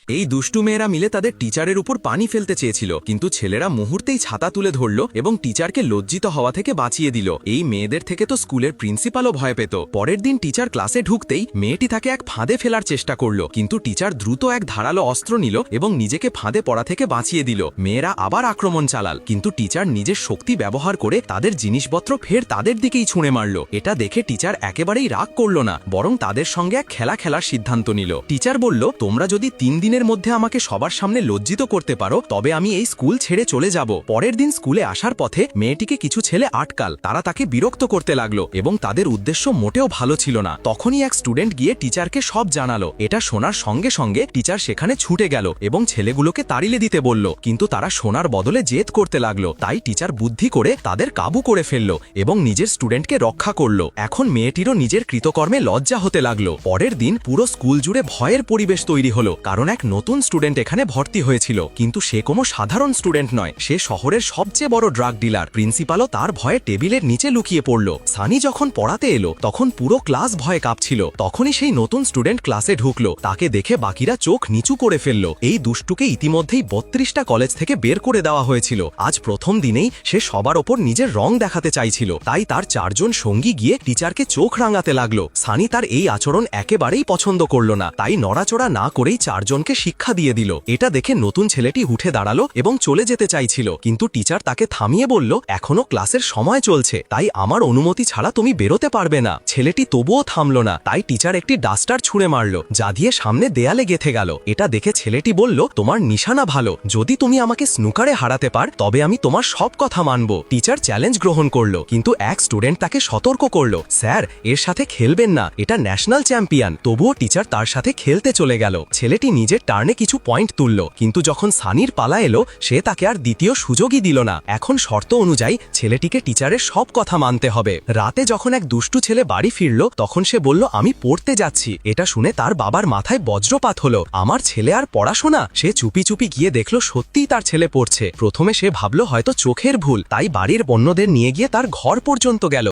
এই দুষ্টু মেয়েরা মিলে তাদের টিচারের উপর পানি ফেলতে চেয়েছিল, কিন্তু ছেলেরা মুহূর্তেই ছাতা তুলে ধরল এবং টিচারকে লজ্জিত হওয়া থেকে বাঁচিয়ে দিল। এই মেয়েদের থেকে তো স্কুলের প্রিন্সিপালও ভয় পেত। পরের দিন টিচার ক্লাসে ঢুকতেই মেয়েটি তাকে এক ফাঁদে ফেলার চেষ্টা করল, কিন্তু টিচার দ্রুত এক ধারালো অস্ত্র নিল এবং নিজেকে ফাঁদে পড়া থেকে বাঁচিয়ে দিল। মেয়েরা আবার আক্রমণ চালাল, কিন্তু টিচার নিজের শক্তি ব্যবহার করে তাদের জিনিসপত্র ফের তাদের দিকেই ছুঁড়ে মারল। এটা দেখে টিচার একেবারেই রাগ করল না, বরং তাদের সঙ্গে এক খেলার সিদ্ধান্ত নিল। টিচার বলল, তোমরা যদি 3 দিনের মধ্যে আমাকে সবার সামনে লজ্জিত করতে পারো তবে আমি এই স্কুল ছেড়ে চলে যাব। পরের দিন স্কুলে আসার পথে মেয়েটিকে কিছু ছেলে আটকাল। তারা তাকে বিরক্ত করতে লাগলো এবং তাদের উদ্দেশ্য মোটেও ভালো ছিল না। তখনই এক স্টুডেন্ট গিয়ে টিচারকে সব জানালো। এটা শোনার সঙ্গে সঙ্গে টিচার সেখানে ছুটে গেল এবং ছেলেগুলোকে তাড়িয়ে দিতে বলল, কিন্তু তারা শোনার বদলে জেদ করতে লাগলো। তাই টিচার বুদ্ধি করে তাদের কাবু করে ফেলল এবং নিজের স্টুডেন্টকে রক্ষা করল। এখন মেয়েটিরও নিজের কৃতকর্মে লজ্জা হতে লাগলো। পরের দিন পুরো স্কুল জুড়ে ভয়ের পরিবেশ তৈরি হলো, কারণ এক নতুন স্টুডেন্ট এখানে ভর্তি হয়েছিল। কিন্তু সে কোনো সাধারণ স্টুডেন্ট নয়, সে শহরের সবচেয়ে বড় ড্রাগ ডিলার। প্রিন্সিপালও তার ভয়ে টেবিলের নিচে লুকিয়ে পড়ল। সানি যখন পড়াতে এলো তখন পুরো ক্লাস ভয়ে কাঁপছিল। তখনই সেই নতুন স্টুডেন্ট ক্লাসে ঢুকলো। তাকে দেখে বাকিরা চোখ নিচু করে ফেলল। এই দুষ্টুকে ইতিমধ্যেই 32টা কলেজ থেকে বের করে দেওয়া হয়েছিল। আজ প্রথম দিনেই সে সবার ওপর নিজের রং দেখাতে চাইছিল। তাই তার 4 জন সঙ্গী গিয়ে টিচারকে চোখ রাঙাতে লাগলো। সানি তার এই আচরণ একেবারেই পছন্দ করল না, তাই নড়াচড়া না করেই 4 জনকে শিক্ষা দিয়ে দিল। এটা দেখে নতুন ছেলেটি উঠে দাঁড়ালো এবং চলে যেতে চাইছিল, কিন্তু টিচার তাকে থামিয়ে বলল, এখনো ক্লাসের সময় চলছে, তাই আমার অনুমতি ছাড়া তুমি বেরোতে পারবে না। ছেলেটি তবুও থামল না, তাই টিচার একটি ডাস্টার ছুঁড়ে মারল, যা দিয়ে সামনে দেয়ালে গেঁথে গেল। এটা দেখে ছেলেটি বলল, তোমার নিশানা ভালো, যদি তুমি আমাকে স্নুকারে হারাতে পার তবে আমি তোমার সব কথা মানব। টিচার চ্যালেঞ্জ গ্রহণ করল, কিন্তু এক স্টুডেন্ট তাকে সতর্ক করল, স্যার এর সাথে খেলবেন না, এটা ন্যাশনাল চ্যাম্পিয়ন। তবুও টিচার তার সাথে খেলতে চলে গেল। ছেলেটি নিজের টার্নে কিছু পয়েন্ট তুলল, কিন্তু যখন সানির পালা এলো সে তাকে আর দ্বিতীয় সুযোগই দিল না। এখন শর্ত অনুযায়ী ছেলেটিকে টিচারের সব কথা মানতে হবে। রাতে যখন এক দুষ্টু ছেলে বাড়ি ফিরল তখন সে বলল, আমি পড়তে যাচ্ছি। এটা শুনে তার বাবার মাথায় বজ্রপাত হলো। আমার ছেলে আর পড়াশোনা? সে চুপি চুপি গিয়ে দেখল সত্যিই তার ছেলে পড়ছে। প্রথমে সে ভাবল হয়তো চোখের ভুল, তাই বাড়ির অন্যদের নিয়ে গিয়ে তার ঘর পর্যন্ত গেল।